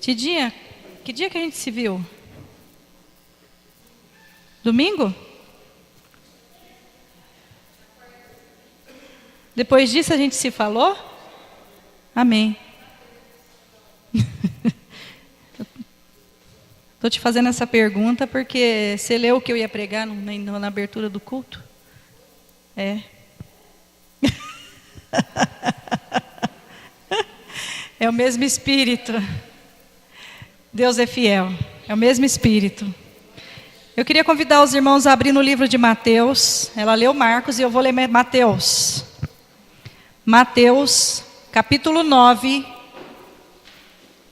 Tidinha, que dia que a gente se viu? Domingo? Depois disso a gente se falou? Amém. Estou te fazendo essa pergunta porque você leu o que eu ia pregar na abertura do culto? É. É o mesmo Espírito. Deus é fiel. É o mesmo Espírito. Eu queria convidar os irmãos a abrir no livro de Mateus. Ela leu Marcos e eu vou ler Mateus. Mateus, capítulo 9.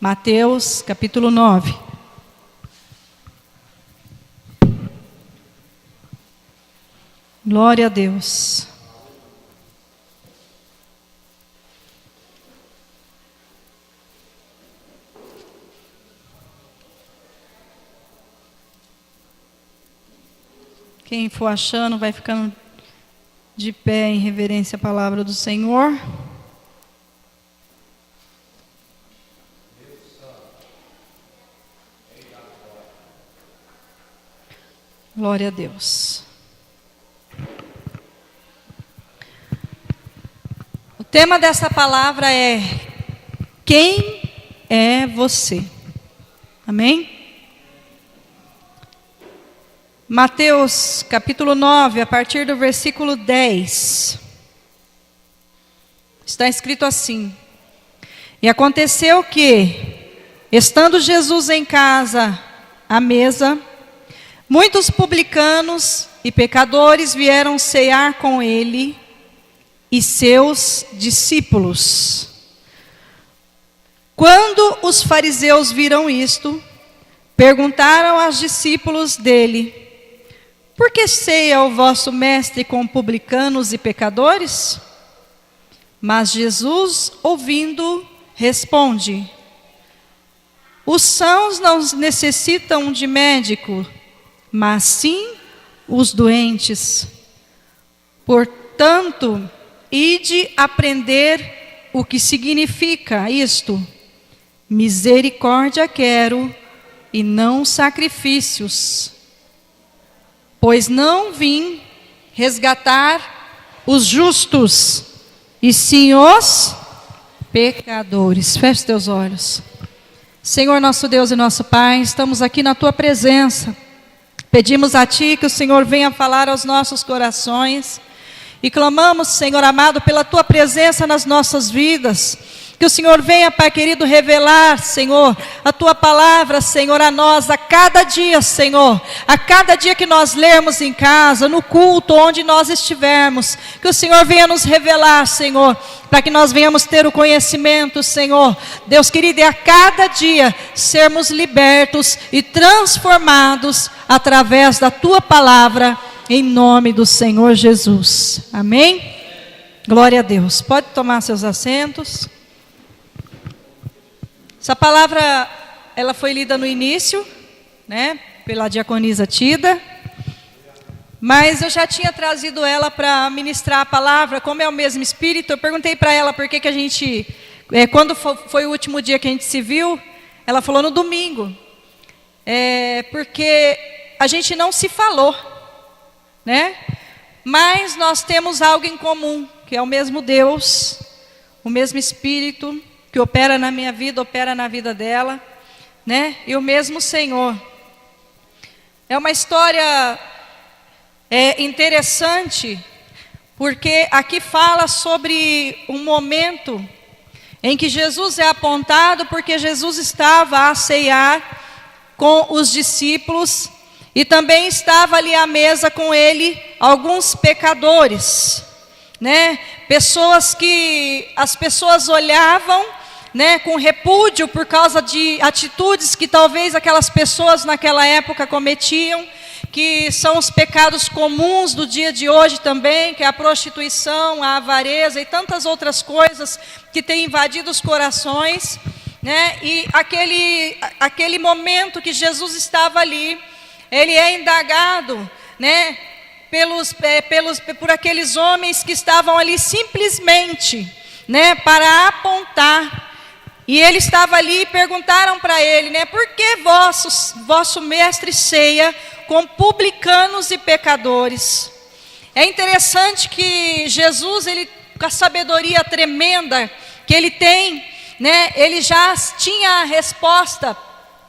Mateus, capítulo 9. Glória a Deus. Quem for achando, vai ficando de pé em reverência à palavra do Senhor. Glória a Deus. O tema dessa palavra é: quem é você? Amém? Mateus capítulo 9, a partir do versículo 10. Está escrito assim: E aconteceu que, estando Jesus em casa, à mesa, muitos publicanos e pecadores vieram cear com ele e seus discípulos. Quando os fariseus viram isto, perguntaram aos discípulos dele: Por que ceia o vosso mestre com publicanos e pecadores? Mas Jesus, ouvindo, responde: Os sãos não necessitam de médico, mas sim os doentes. Portanto, ide aprender o que significa isto: misericórdia quero e não sacrifícios. Pois não vim resgatar os justos, e sim os pecadores. Feche teus olhos. Senhor nosso Deus e nosso Pai, estamos aqui na Tua presença. Pedimos a Ti que o Senhor venha falar aos nossos corações. E clamamos, Senhor amado, pela Tua presença nas nossas vidas. Que o Senhor venha, Pai querido, revelar, Senhor, a Tua palavra, Senhor, a nós, a cada dia, Senhor. A cada dia que nós lermos em casa, no culto, onde nós estivermos. Que o Senhor venha nos revelar, Senhor, para que nós venhamos ter o conhecimento, Senhor. Deus querido, e a cada dia sermos libertos e transformados através da Tua palavra, em nome do Senhor Jesus. Amém? Glória a Deus. Pode tomar seus assentos. Essa palavra, ela foi lida no início, né, pela diaconisa Tida, mas eu já tinha trazido ela para ministrar a palavra, como é o mesmo Espírito. Eu perguntei para ela por que a gente, quando foi o último dia que a gente se viu, ela falou no domingo, porque a gente não se falou, né, mas nós temos algo em comum, que é o mesmo Deus, o mesmo Espírito, que opera na minha vida, opera na vida dela, né? E o mesmo Senhor. É uma história interessante, porque aqui fala sobre um momento em que Jesus é apontado, porque Jesus estava a ceiar com os discípulos, e também estava ali à mesa com ele alguns pecadores, né? Pessoas que as pessoas olhavam, né, com repúdio por causa de atitudes que talvez aquelas pessoas naquela época cometiam, que são os pecados comuns do dia de hoje também, que é a prostituição, a avareza e tantas outras coisas que têm invadido os corações, né? E aquele momento que Jesus estava ali, ele é indagado, né, por aqueles homens que estavam ali simplesmente, né, para apontar E ele estava ali e perguntaram para ele, né? Por que vosso mestre ceia com publicanos e pecadores? É interessante que Jesus, ele, com a sabedoria tremenda que ele tem, né? Ele já tinha a resposta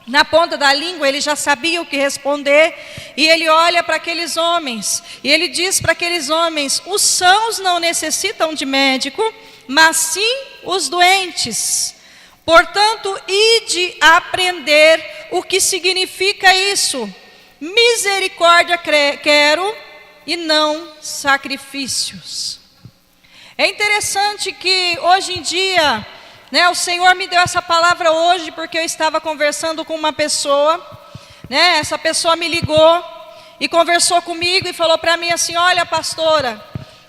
na ponta da língua, ele já sabia o que responder. E ele olha para aqueles homens, e ele diz para aqueles homens: os sãos não necessitam de médico, mas sim os doentes. Portanto, ide aprender o que significa isso. Misericórdia quero e não sacrifícios. É interessante que hoje em dia, né, o Senhor me deu essa palavra hoje porque eu estava conversando com uma pessoa, né, essa pessoa me ligou e conversou comigo e falou para mim assim: olha, pastora,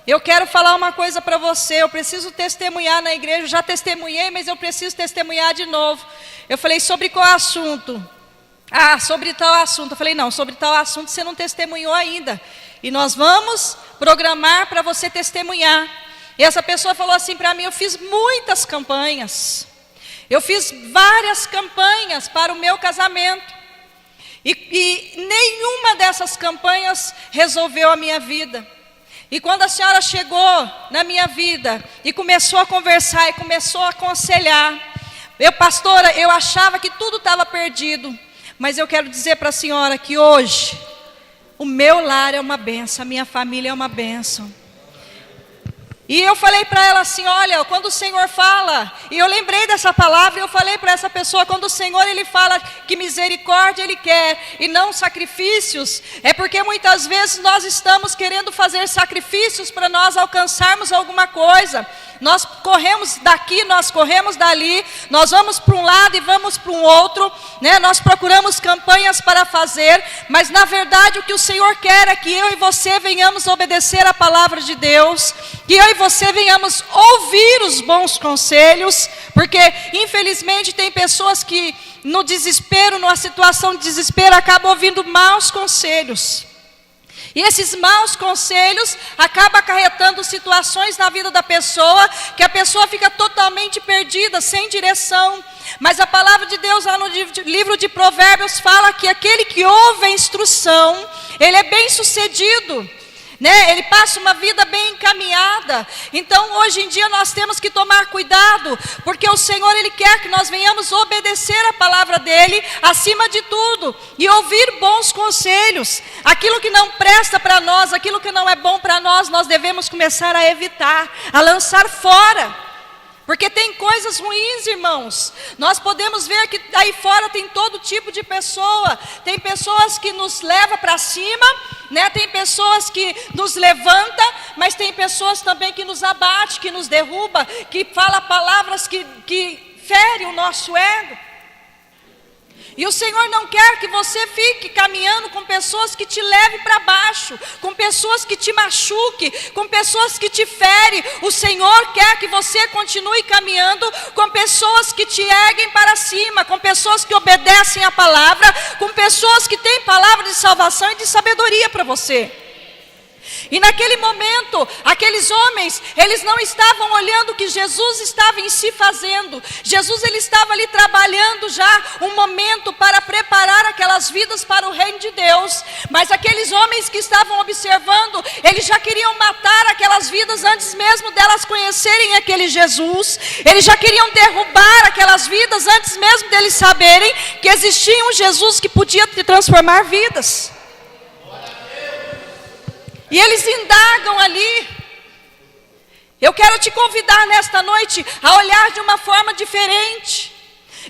eu quero falar uma coisa para você, eu preciso testemunhar na igreja, eu já testemunhei, mas eu preciso testemunhar de novo. Eu falei: sobre qual assunto? Ah, sobre tal assunto. Eu falei: não, sobre tal assunto você não testemunhou ainda, e nós vamos programar para você testemunhar. E essa pessoa falou assim para mim: eu fiz muitas campanhas, eu fiz várias campanhas para o meu casamento, e nenhuma dessas campanhas resolveu a minha vida. E quando a senhora chegou na minha vida e começou a conversar e começou a aconselhar, pastora, eu achava que tudo estava perdido, mas eu quero dizer para a senhora que hoje o meu lar é uma bênção, a minha família é uma bênção. E eu falei para ela assim: olha, quando o Senhor fala, e eu lembrei dessa palavra, e eu falei para essa pessoa: quando o Senhor, ele fala que misericórdia ele quer e não sacrifícios, é porque muitas vezes nós estamos querendo fazer sacrifícios para nós alcançarmos alguma coisa. Nós corremos daqui, nós corremos dali, nós vamos para um lado e vamos para um outro, né? Nós procuramos campanhas para fazer, mas na verdade o que o Senhor quer é que eu e você venhamos obedecer a palavra de Deus, que eu e você venhamos ouvir os bons conselhos, porque infelizmente tem pessoas que no desespero, numa situação de desespero, acabam ouvindo maus conselhos. E esses maus conselhos acabam acarretando situações na vida da pessoa, que a pessoa fica totalmente perdida, sem direção. Mas a palavra de Deus lá no livro de Provérbios fala que aquele que ouve a instrução, ele é bem sucedido, né? Ele passa uma vida bem encaminhada. Então hoje em dia nós temos que tomar cuidado, porque o Senhor, ele quer que nós venhamos obedecer a palavra dele acima de tudo, e ouvir bons conselhos. Aquilo que não presta para nós, aquilo que não é bom para nós, nós devemos começar a evitar, a lançar fora. Porque tem coisas ruins, irmãos. Nós podemos ver que aí fora tem todo tipo de pessoa. Tem pessoas que nos levam para cima, né? Tem pessoas que nos levantam, mas tem pessoas também que nos abate, que nos derruba, que fala palavras que ferem o nosso ego. E o Senhor não quer que você fique caminhando com pessoas que te levem para baixo, com pessoas que te machuquem, com pessoas que te ferem. O Senhor quer que você continue caminhando com pessoas que te erguem para cima, com pessoas que obedecem a palavra, com pessoas que têm palavra de salvação e de sabedoria para você. E naquele momento, aqueles homens, eles não estavam olhando o que Jesus estava em si fazendo. Jesus, ele estava ali trabalhando já um momento para preparar aquelas vidas para o reino de Deus. Mas aqueles homens que estavam observando, eles já queriam matar aquelas vidas antes mesmo delas conhecerem aquele Jesus. Eles já queriam derrubar aquelas vidas antes mesmo deles saberem que existia um Jesus que podia transformar vidas. E eles indagam ali. Eu quero te convidar nesta noite a olhar de uma forma diferente.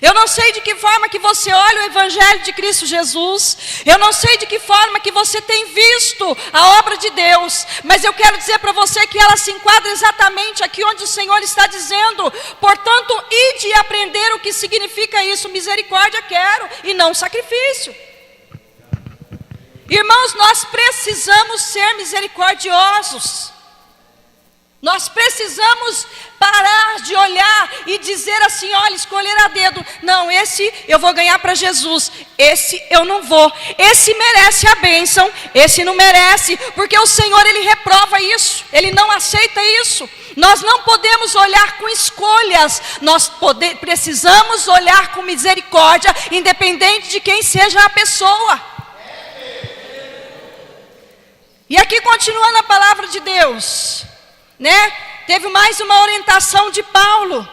Eu não sei de que forma que você olha o Evangelho de Cristo Jesus. Eu não sei de que forma que você tem visto a obra de Deus. Mas eu quero dizer para você que ela se enquadra exatamente aqui onde o Senhor está dizendo: portanto, ide aprender o que significa isso. Misericórdia quero e não sacrifício. Irmãos, nós precisamos ser misericordiosos. Nós precisamos parar de olhar e dizer assim, olha, escolher a dedo. Não, esse eu vou ganhar para Jesus, esse eu não vou. Esse merece a bênção, esse não merece, porque o Senhor, Ele reprova isso, Ele não aceita isso. Nós não podemos olhar com escolhas, nós precisamos olhar com misericórdia, independente de quem seja a pessoa. E aqui continuando a palavra de Deus, né? Teve mais uma orientação de Paulo,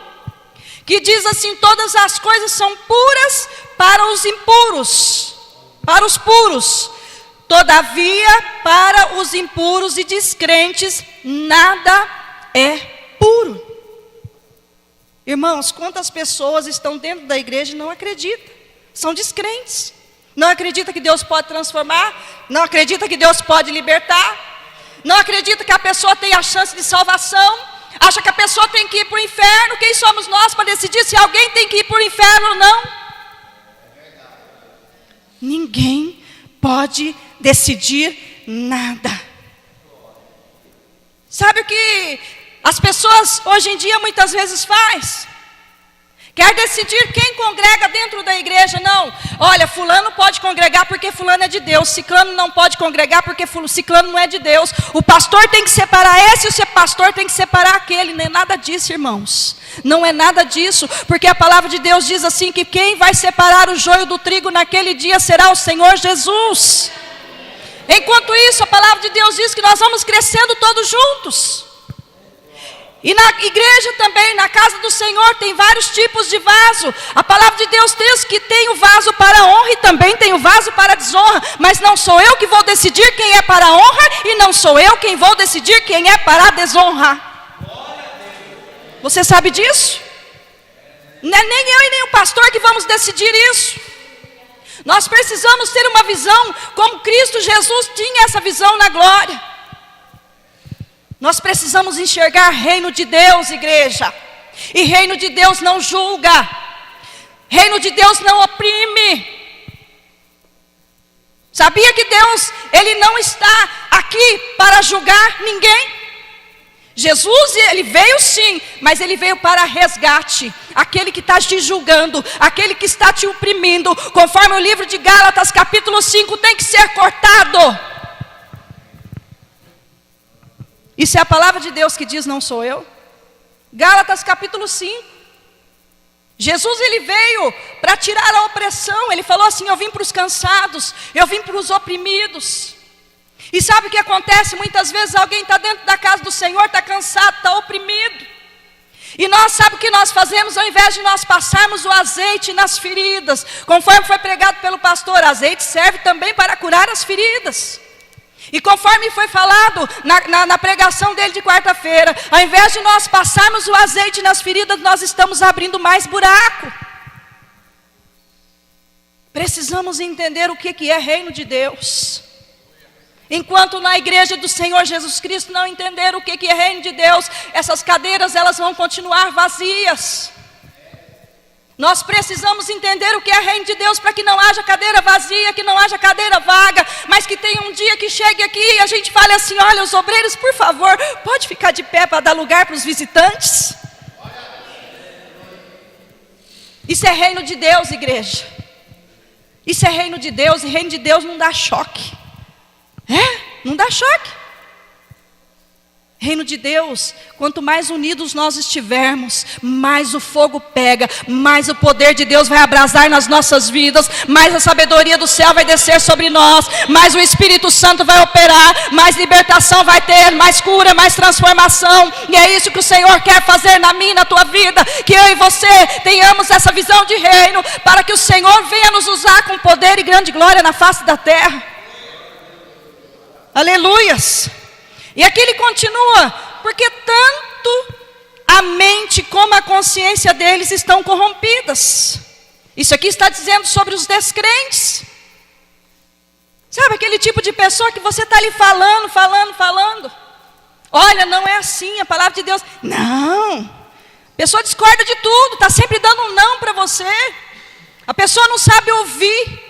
que diz assim, todas as coisas são puras para os impuros, para os puros. Todavia, para os impuros e descrentes, nada é puro. Irmãos, quantas pessoas estão dentro da igreja e não acreditam, são descrentes. Não acredita que Deus pode transformar, não acredita que Deus pode libertar, não acredita que a pessoa tem a chance de salvação, acha que a pessoa tem que ir para o inferno. Quem somos nós para decidir se alguém tem que ir para o inferno ou não? Ninguém pode decidir nada. Sabe o que as pessoas hoje em dia muitas vezes fazem? Quer decidir quem congrega dentro da igreja? Não, olha, fulano pode congregar porque fulano é de Deus, ciclano não pode congregar porque ciclano não é de Deus. O pastor tem que separar esse, o pastor tem que separar aquele. Não é nada disso, irmãos. Não é nada disso, porque a palavra de Deus diz assim, que quem vai separar o joio do trigo naquele dia será o Senhor Jesus. Enquanto isso, a palavra de Deus diz que nós vamos crescendo todos juntos. E na igreja também, na casa do Senhor, tem vários tipos de vaso. A palavra de Deus diz que tem o vaso para a honra e também tem o vaso para a desonra. Mas não sou eu que vou decidir quem é para a honra, e não sou eu quem vou decidir quem é para a desonra. Você sabe disso? Não é nem eu e nem o pastor que vamos decidir isso. Nós precisamos ter uma visão como Cristo Jesus tinha essa visão na glória. Nós precisamos enxergar reino de Deus, igreja. E reino de Deus não julga. Reino de Deus não oprime. Sabia que Deus, Ele não está aqui para julgar ninguém? Jesus, Ele veio sim, mas Ele veio para resgate. Aquele que está te julgando, aquele que está te oprimindo, conforme o livro de Gálatas capítulo 5, tem que ser cortado. Isso é a palavra de Deus que diz, não sou eu. Gálatas capítulo 5. Jesus, Ele veio para tirar a opressão. Ele falou assim, eu vim para os cansados, eu vim para os oprimidos. E sabe o que acontece? Muitas vezes alguém está dentro da casa do Senhor, está cansado, está oprimido. E nós, sabe o que nós fazemos? Ao invés de nós passarmos o azeite nas feridas, conforme foi pregado pelo pastor, azeite serve também para curar as feridas. E conforme foi falado na pregação dele de quarta-feira, ao invés de nós passarmos o azeite nas feridas, nós estamos abrindo mais buraco. Precisamos entender o que é reino de Deus. Enquanto na igreja do Senhor Jesus Cristo não entender o que é reino de Deus, essas cadeiras elas vão continuar vazias. Nós precisamos entender o que é reino de Deus para que não haja cadeira vazia, que não haja cadeira vaga, mas que tenha um dia que chegue aqui e a gente fale assim, olha, os obreiros, por favor, pode ficar de pé para dar lugar para os visitantes? Isso é reino de Deus, igreja. Isso é reino de Deus, e reino de Deus não dá choque. Não dá choque. Reino de Deus, quanto mais unidos nós estivermos, mais o fogo pega, mais o poder de Deus vai abrasar nas nossas vidas, mais a sabedoria do céu vai descer sobre nós, mais o Espírito Santo vai operar, mais libertação vai ter, mais cura, mais transformação. E é isso que o Senhor quer fazer na minha e na tua vida, que eu e você tenhamos essa visão de reino, para que o Senhor venha nos usar com poder e grande glória na face da terra. Aleluias. E aqui ele continua, porque tanto a mente como a consciência deles estão corrompidas. Isso aqui está dizendo sobre os descrentes. Sabe aquele tipo de pessoa que você está ali falando. Olha, não é assim, a palavra de Deus. Não. A pessoa discorda de tudo, está sempre dando um não para você. A pessoa não sabe ouvir.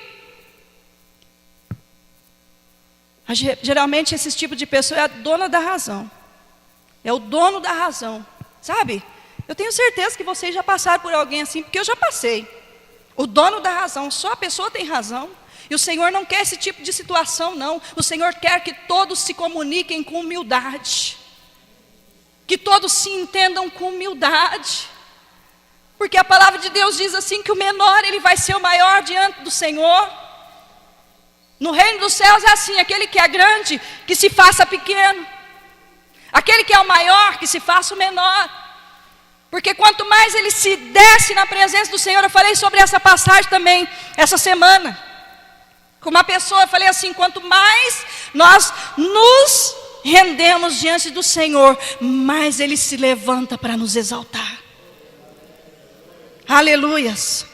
Geralmente esse tipo de pessoa é a dona da razão. é o dono da razão, sabe? Eu tenho certeza que vocês já passaram por alguém assim, porque eu já passei. O dono da razão, só a pessoa tem razão. E o Senhor não quer esse tipo de situação, não. O Senhor quer que todos se comuniquem com humildade. Que todos se entendam com humildade. Porque a palavra de Deus diz assim, que o menor, ele vai ser o maior diante do Senhor. No reino dos céus é assim, aquele que é grande, que se faça pequeno. Aquele que é o maior, que se faça o menor. Porque quanto mais ele se desce na presença do Senhor, eu falei sobre essa passagem também, essa semana. Com uma pessoa, eu falei assim, quanto mais nós nos rendemos diante do Senhor, mais Ele se levanta para nos exaltar. Aleluias.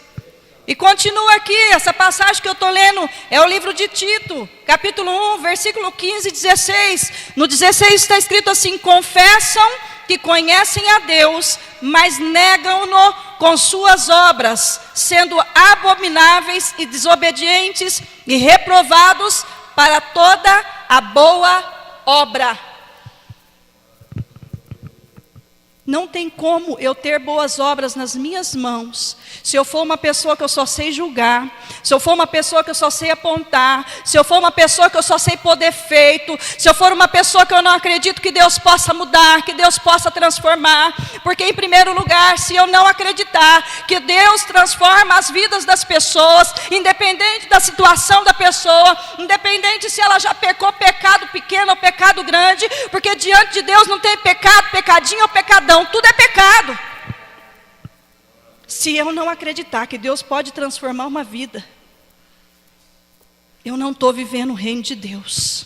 E continua aqui, essa passagem que eu estou lendo, é o livro de Tito, capítulo 1, versículo 15 e 16. No 16 está escrito assim: confessam que conhecem a Deus, mas negam-no com suas obras, sendo abomináveis e desobedientes e reprovados para toda a boa obra. Não tem como eu ter boas obras nas minhas mãos, se eu for uma pessoa que eu só sei julgar, se eu for uma pessoa que eu só sei apontar, se eu for uma pessoa que eu só sei pôr defeito, se eu for uma pessoa que eu não acredito que Deus possa mudar, que Deus possa transformar. Porque em primeiro lugar, se eu não acreditar que Deus transforma as vidas das pessoas, independente da situação da pessoa, independente se ela já pecou pecado pequeno ou pecado grande, porque diante de Deus não tem pecado, pecadinho ou pecadão, tudo é pecado. Se eu não acreditar que Deus pode transformar uma vida, eu não estou vivendo o reino de Deus.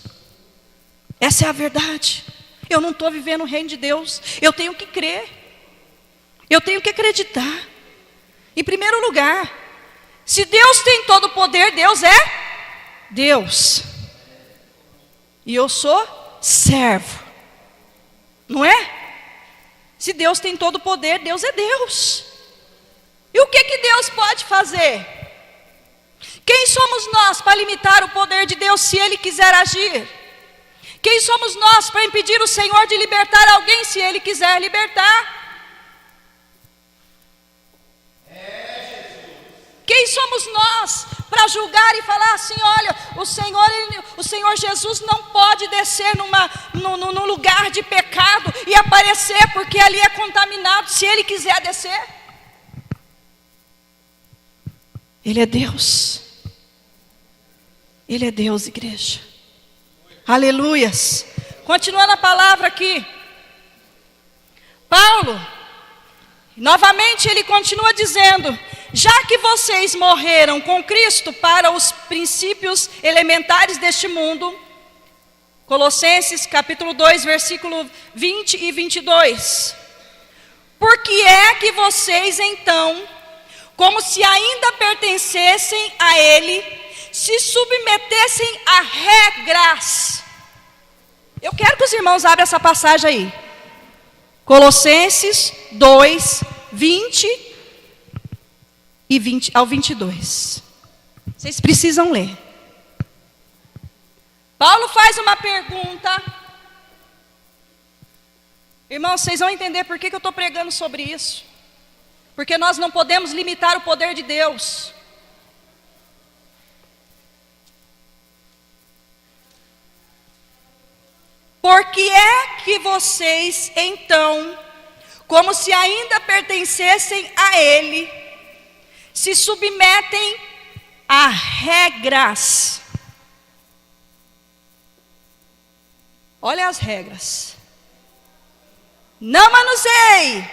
Essa é a verdade. Eu não estou vivendo o reino de Deus. Eu tenho que crer, eu tenho que acreditar. Em primeiro lugar, se Deus tem todo o poder, Deus é Deus, e eu sou servo, não é? Se Deus tem todo o poder, Deus é Deus. E o que Deus pode fazer? Quem somos nós para limitar o poder de Deus se Ele quiser agir? Quem somos nós para impedir o Senhor de libertar alguém se Ele quiser libertar? Quem somos nós para julgar e falar assim, olha, o Senhor Jesus não pode descer num lugar de pecado e aparecer porque ali é contaminado, se Ele quiser descer? Ele é Deus. Ele é Deus, igreja. Aleluias. Continuando a palavra aqui, Paulo, novamente ele continua dizendo: já que vocês morreram com Cristo para os princípios elementares deste mundo, Colossenses capítulo 2, versículo 20 e 22. Por que é que vocês então, como se ainda pertencessem a Ele, se submetessem a regras? Eu quero que os irmãos abram essa passagem aí. Colossenses 2, 20 e 20 ao 22. Vocês precisam ler. Paulo faz uma pergunta. Irmãos, vocês vão entender por que eu estou pregando sobre isso. Porque nós não podemos limitar o poder de Deus. Por que é que vocês, então, como se ainda pertencessem a Ele, se submetem a regras? Olha as regras. Não manuseie,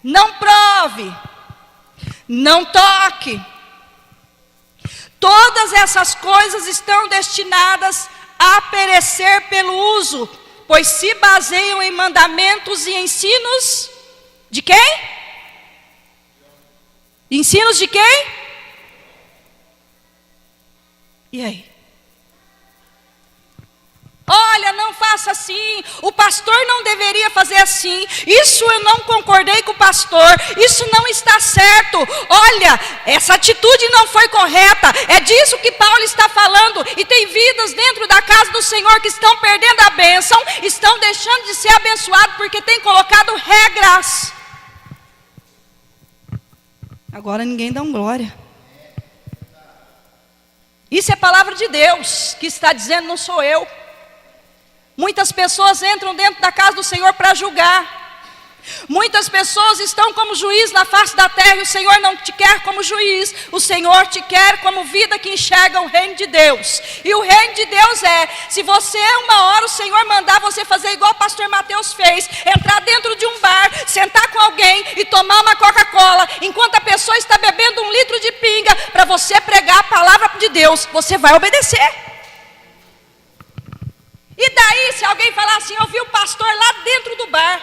não prove, não toque. Todas essas coisas estão destinadas a perecer pelo uso, pois se baseiam em mandamentos e ensinos de quem? Ensinos de quem? E aí? Olha, não faça assim, o pastor não deveria fazer assim, isso eu não concordei com o pastor, isso não está certo, olha, essa atitude não foi correta, é disso que Paulo está falando, e tem vidas dentro da casa do Senhor que estão perdendo a bênção, estão deixando de ser abençoados porque tem colocado regras. Agora ninguém dá glória. Isso é palavra de Deus, que está dizendo, não sou eu. Muitas pessoas entram dentro da casa do Senhor para julgar. Muitas pessoas estão como juiz na face da terra e o Senhor não te quer como juiz. O Senhor te quer como vida que enxerga o reino de Deus. E o reino de Deus se você uma hora o Senhor mandar você fazer igual o pastor Mateus fez, entrar dentro de um bar, sentar com alguém e tomar uma Coca-Cola, enquanto a pessoa está bebendo 1 litro de pinga, para você pregar a palavra de Deus, você vai obedecer. E daí, se alguém falar assim, eu vi o pastor lá dentro do bar.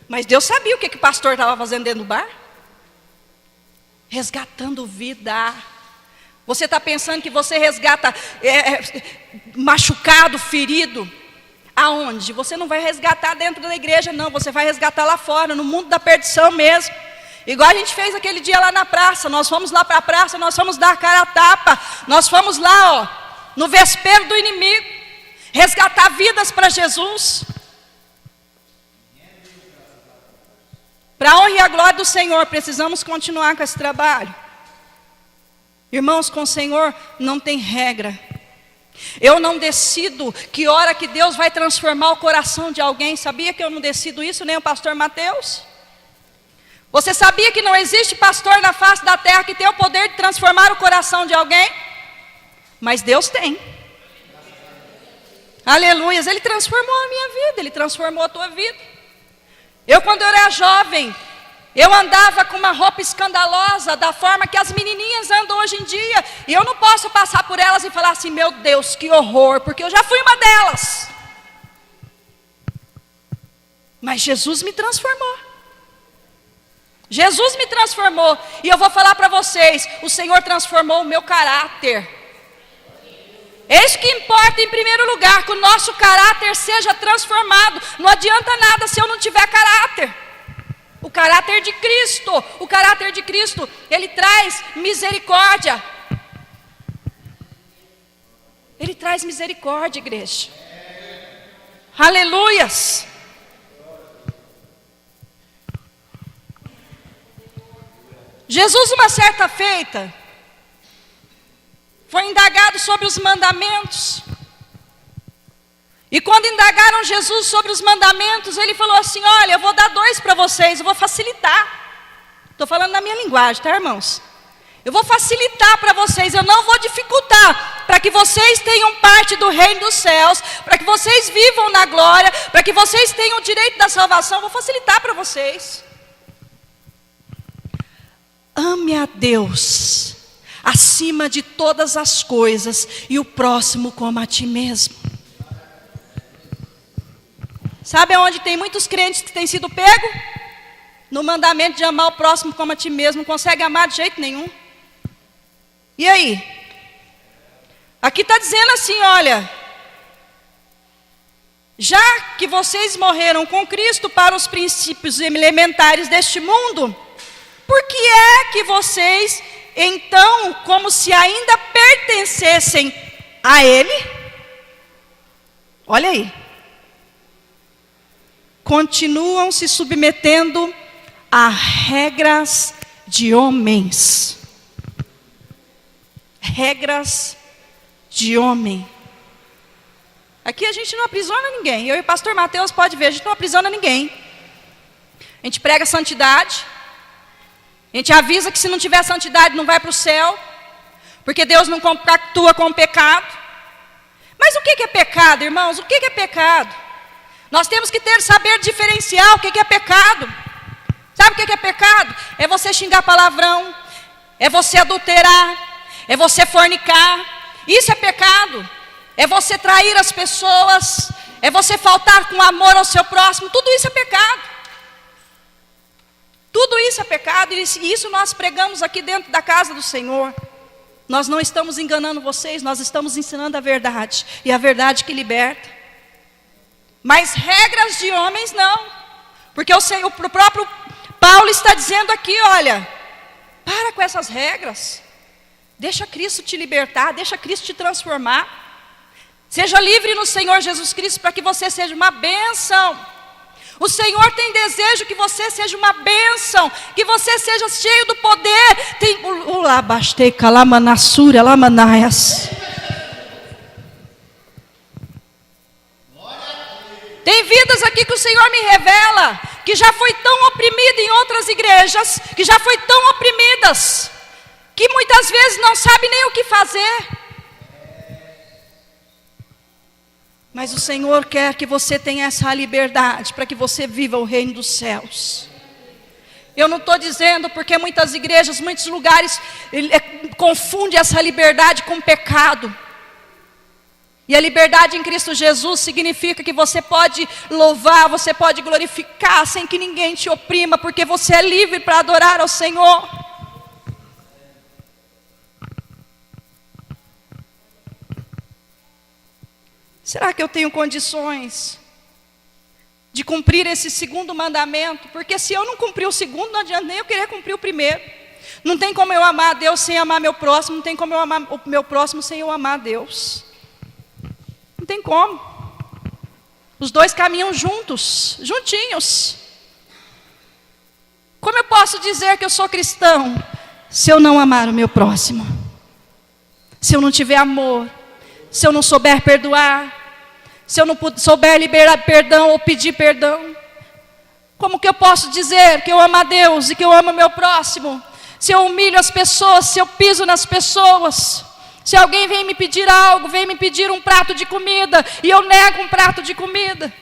Mas Deus sabia o que o pastor estava fazendo dentro do bar? Resgatando vida. Você está pensando que você resgata machucado, ferido? Aonde? Você não vai resgatar dentro da igreja, não. Você vai resgatar lá fora, no mundo da perdição mesmo. Igual a gente fez aquele dia lá na praça. Nós fomos lá para a praça, nós fomos dar a cara a tapa. Nós fomos lá, no vespeiro do inimigo, resgatar vidas para Jesus. Para a honra e a glória do Senhor, precisamos continuar com esse trabalho. Irmãos, com o Senhor não tem regra. Eu não decido que hora que Deus vai transformar o coração de alguém. Sabia que eu não decido isso, nem o pastor Mateus? Você sabia que não existe pastor na face da terra que tem o poder de transformar o coração de alguém? Mas Deus tem. Aleluias, Ele transformou a minha vida, Ele transformou a tua vida. Eu, quando eu era jovem, eu andava com uma roupa escandalosa, da forma que as menininhas andam hoje em dia, e eu não posso passar por elas e falar assim, meu Deus, que horror, porque eu já fui uma delas. Mas Jesus me transformou. Jesus me transformou, e eu vou falar para vocês, o Senhor transformou o meu caráter. É isso que importa em primeiro lugar, que o nosso caráter seja transformado. Não adianta nada se eu não tiver caráter. O caráter de Cristo, Ele traz misericórdia. Ele traz misericórdia, igreja. Aleluias. Jesus, uma certa feita, foi indagado sobre os mandamentos. E quando indagaram Jesus sobre os mandamentos, Ele falou assim, olha, eu vou dar 2 para vocês, eu vou facilitar. Estou falando na minha linguagem, tá, irmãos? Eu vou facilitar para vocês, eu não vou dificultar, para que vocês tenham parte do reino dos céus, para que vocês vivam na glória, para que vocês tenham o direito da salvação, eu vou facilitar para vocês. Ame a Deus acima de todas as coisas, e o próximo como a ti mesmo. Sabe aonde tem muitos crentes que têm sido pegos? No mandamento de amar o próximo como a ti mesmo. Não consegue amar de jeito nenhum. E aí? Aqui está dizendo assim, olha, já que vocês morreram com Cristo para os princípios elementares deste mundo, por que é que vocês, então, como se ainda pertencessem a Ele, olha aí, continuam se submetendo a regras de homens. Regras de homem. Aqui a gente não aprisiona ninguém. Eu e o pastor Mateus pode ver, a gente não aprisiona ninguém. A gente prega santidade. A gente avisa que se não tiver santidade não vai para o céu, porque Deus não compactua com o pecado. Mas o que é pecado, irmãos? O que é pecado? Nós temos que saber diferenciar o que é pecado. Sabe o que é pecado? É você xingar palavrão, é você adulterar, é você fornicar. Isso é pecado. É você trair as pessoas, é você faltar com amor ao seu próximo. Tudo isso é pecado. Tudo isso é pecado, e isso nós pregamos aqui dentro da casa do Senhor. Nós não estamos enganando vocês, nós estamos ensinando a verdade. E a verdade que liberta. Mas regras de homens não. Porque o próprio Paulo está dizendo aqui, olha, para com essas regras. Deixa Cristo te libertar, deixa Cristo te transformar. Seja livre no Senhor Jesus Cristo para que você seja uma bênção. O Senhor tem desejo que você seja uma bênção, que você seja cheio do poder. Tem Tem vidas aqui que o Senhor me revela, que já foi tão oprimida em outras igrejas, que já foi tão oprimidas, que muitas vezes não sabe nem o que fazer. Mas o Senhor quer que você tenha essa liberdade, para que você viva o reino dos céus. Eu não estou dizendo porque muitas igrejas, muitos lugares, confundem essa liberdade com pecado. E a liberdade em Cristo Jesus significa que você pode louvar, você pode glorificar, sem que ninguém te oprima, porque você é livre para adorar ao Senhor. Será que eu tenho condições de cumprir esse segundo mandamento? Porque se eu não cumprir o segundo, não adianta nem eu querer cumprir o primeiro. Não tem como eu amar a Deus sem amar meu próximo. Não tem como eu amar o meu próximo sem eu amar a Deus. Não tem como. Os dois caminham juntos, juntinhos. Como eu posso dizer que eu sou cristão se eu não amar o meu próximo? Se eu não tiver amor? Se eu não souber perdoar? Se eu não souber liberar perdão ou pedir perdão? Como que eu posso dizer que eu amo a Deus e que eu amo o meu próximo? Se eu humilho as pessoas, se eu piso nas pessoas, se alguém vem me pedir algo, vem me pedir um prato de comida e eu nego um prato de comida.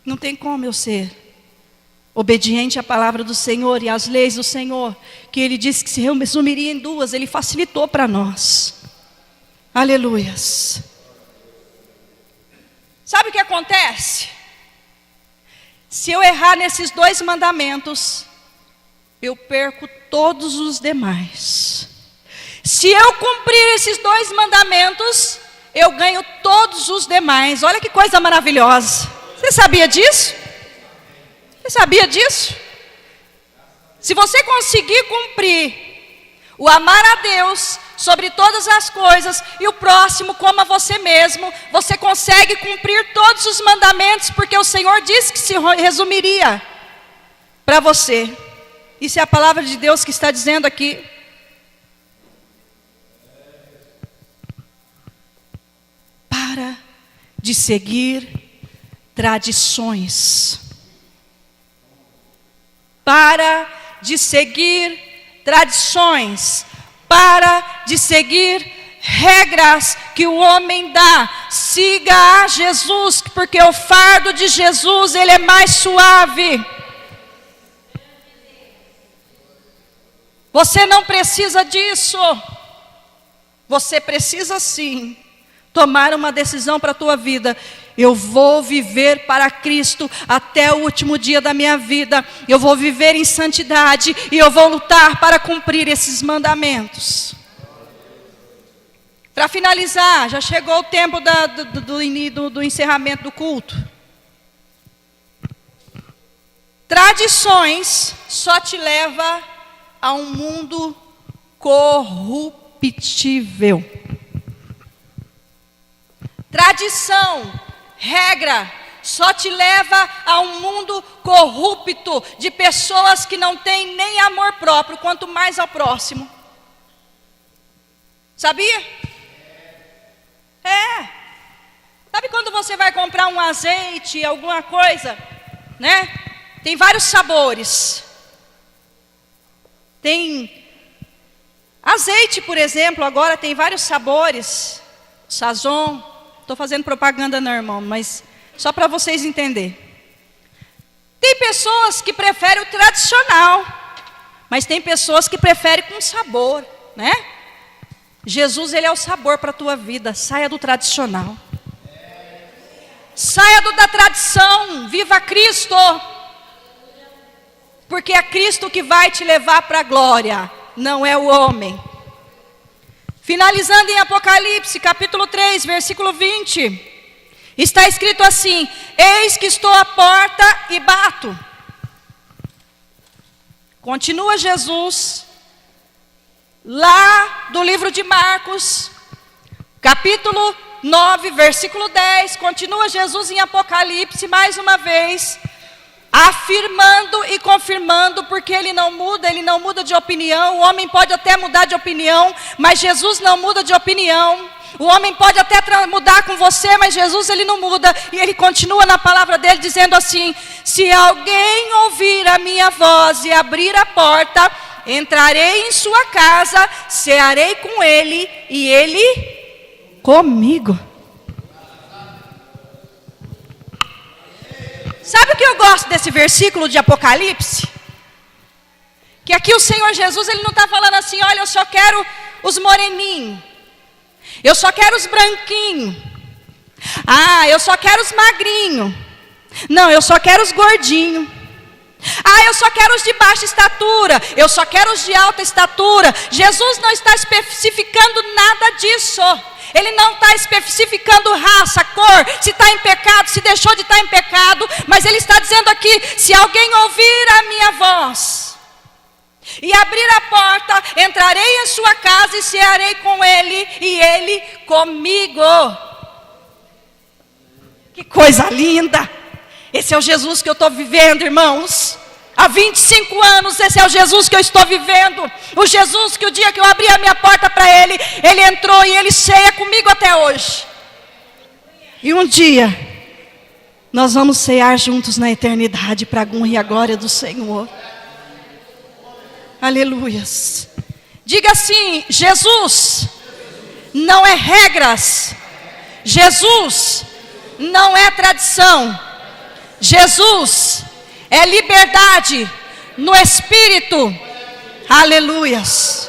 Não tem como eu ser obediente à palavra do Senhor e às leis do Senhor, que Ele disse que se resumiria em duas, Ele facilitou para nós. Aleluias. Sabe o que acontece? Se eu errar nesses dois mandamentos, eu perco todos os demais. Se eu cumprir esses dois mandamentos, eu ganho todos os demais. Olha que coisa maravilhosa. Você sabia disso? Você sabia disso? Se você conseguir cumprir o amar a Deus sobre todas as coisas e o próximo como a você mesmo, você consegue cumprir todos os mandamentos, porque o Senhor disse que se resumiria para você. Isso é a palavra de Deus que está dizendo aqui. Para de seguir tradições. Para de seguir tradições. Para de seguir regras que o homem dá. Siga a Jesus, porque o fardo de Jesus, ele é mais suave. Você não precisa disso. Você precisa sim tomar uma decisão para a tua vida. Eu vou viver para Cristo até o último dia da minha vida. Eu vou viver em santidade e eu vou lutar para cumprir esses mandamentos. Para finalizar, já chegou o tempo do encerramento do culto. Tradições só te leva a um mundo corruptível. Tradição, regra, só te leva a um mundo corrupto, de pessoas que não têm nem amor próprio, quanto mais ao próximo. Sabia? Sabe quando você vai comprar um azeite, alguma coisa, né? Tem vários sabores. Tem azeite, por exemplo, agora tem vários sabores. Sazon. Estou fazendo propaganda não, irmão, mas só para vocês entenderem. Tem pessoas que preferem o tradicional, mas tem pessoas que preferem com sabor, né? Jesus, ele é o sabor para a tua vida. Saia do tradicional. Saia da tradição. Viva Cristo. Porque é Cristo que vai te levar para a glória. não é o homem. Finalizando em Apocalipse, capítulo 3, versículo 20. Está escrito assim: eis que estou à porta e bato. Continua Jesus, lá do livro de Marcos, capítulo 9, versículo 10. Continua Jesus em Apocalipse, mais uma vez, afirmando e confirmando, porque ele não muda de opinião. O homem pode até mudar de opinião, mas Jesus não muda de opinião. O homem pode até mudar com você, mas Jesus ele não muda. E ele continua na palavra dele dizendo assim: se alguém ouvir a minha voz e abrir a porta, entrarei em sua casa, cearei com ele e ele comigo. Sabe o que eu gosto desse versículo de Apocalipse? Que aqui o Senhor Jesus ele não está falando assim: olha, eu só quero os moreninhos, eu só quero os branquinhos, eu só quero os magrinhos, não, eu só quero os gordinhos, eu só quero os de baixa estatura, eu só quero os de alta estatura. Jesus não está especificando nada disso. Ele não está especificando raça, cor, se está em pecado, se deixou de estar em pecado. Mas ele está dizendo aqui: se alguém ouvir a minha voz e abrir a porta, entrarei em sua casa e cearei com ele e ele comigo. Que coisa linda! Esse é o Jesus que eu estou vivendo, irmãos. Há 25 anos, esse é o Jesus que eu estou vivendo. O Jesus que o dia que eu abri a minha porta para ele, ele entrou e ele ceia comigo até hoje. E um dia, nós vamos cear juntos na eternidade para a honra e a glória do Senhor. Aleluias. Diga assim: Jesus não é regras. Jesus não é tradição. Jesus é liberdade no Espírito. Aleluias.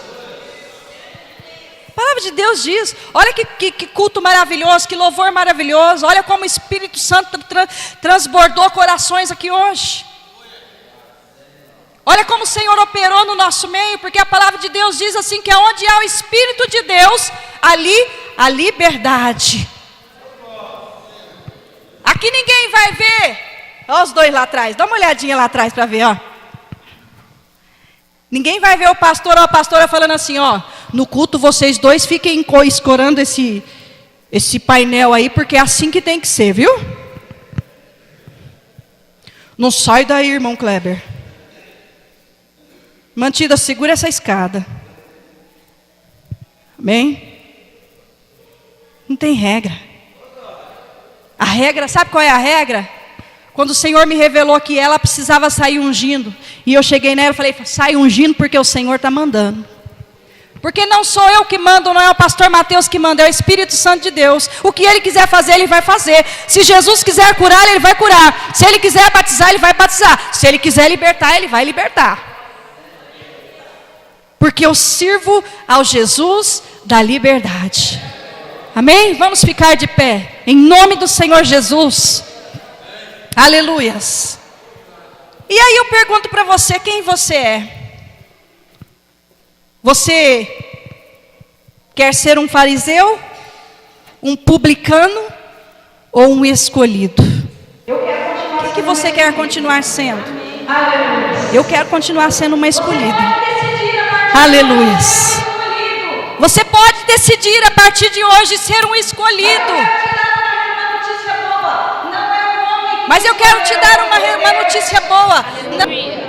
A palavra de Deus diz: olha que culto maravilhoso, que louvor maravilhoso. Olha como o Espírito Santo transbordou corações aqui hoje. Olha como o Senhor operou no nosso meio, porque a palavra de Deus diz assim: que onde há o Espírito de Deus, ali a liberdade. Aqui ninguém vai ver. Olha os dois lá atrás, dá uma olhadinha lá atrás para ver, ó. Ninguém vai ver o pastor ou a pastora falando assim: ó, no culto vocês dois fiquem escorando esse painel aí, porque é assim que tem que ser, viu? Não sai daí, irmão Kleber. Mantida, segura essa escada. Amém? Não tem regra. A regra, sabe qual é a regra? Quando o Senhor me revelou que ela precisava sair ungindo, e eu cheguei nela e falei: sai ungindo porque o Senhor está mandando. Porque não sou eu que mando, não é o pastor Mateus que manda, é o Espírito Santo de Deus. O que ele quiser fazer, ele vai fazer. Se Jesus quiser curar, ele vai curar. Se ele quiser batizar, ele vai batizar. Se ele quiser libertar, ele vai libertar. Porque eu sirvo ao Jesus da liberdade. Amém? Vamos ficar de pé, em nome do Senhor Jesus. Aleluias. E aí eu pergunto para você: quem você é? Você quer ser um fariseu, um publicano ou um escolhido? O que você quer continuar sendo? Eu quero continuar sendo uma escolhida. Aleluias. Você pode decidir a partir de hoje ser um escolhido. Mas eu quero te dar uma notícia boa. Não.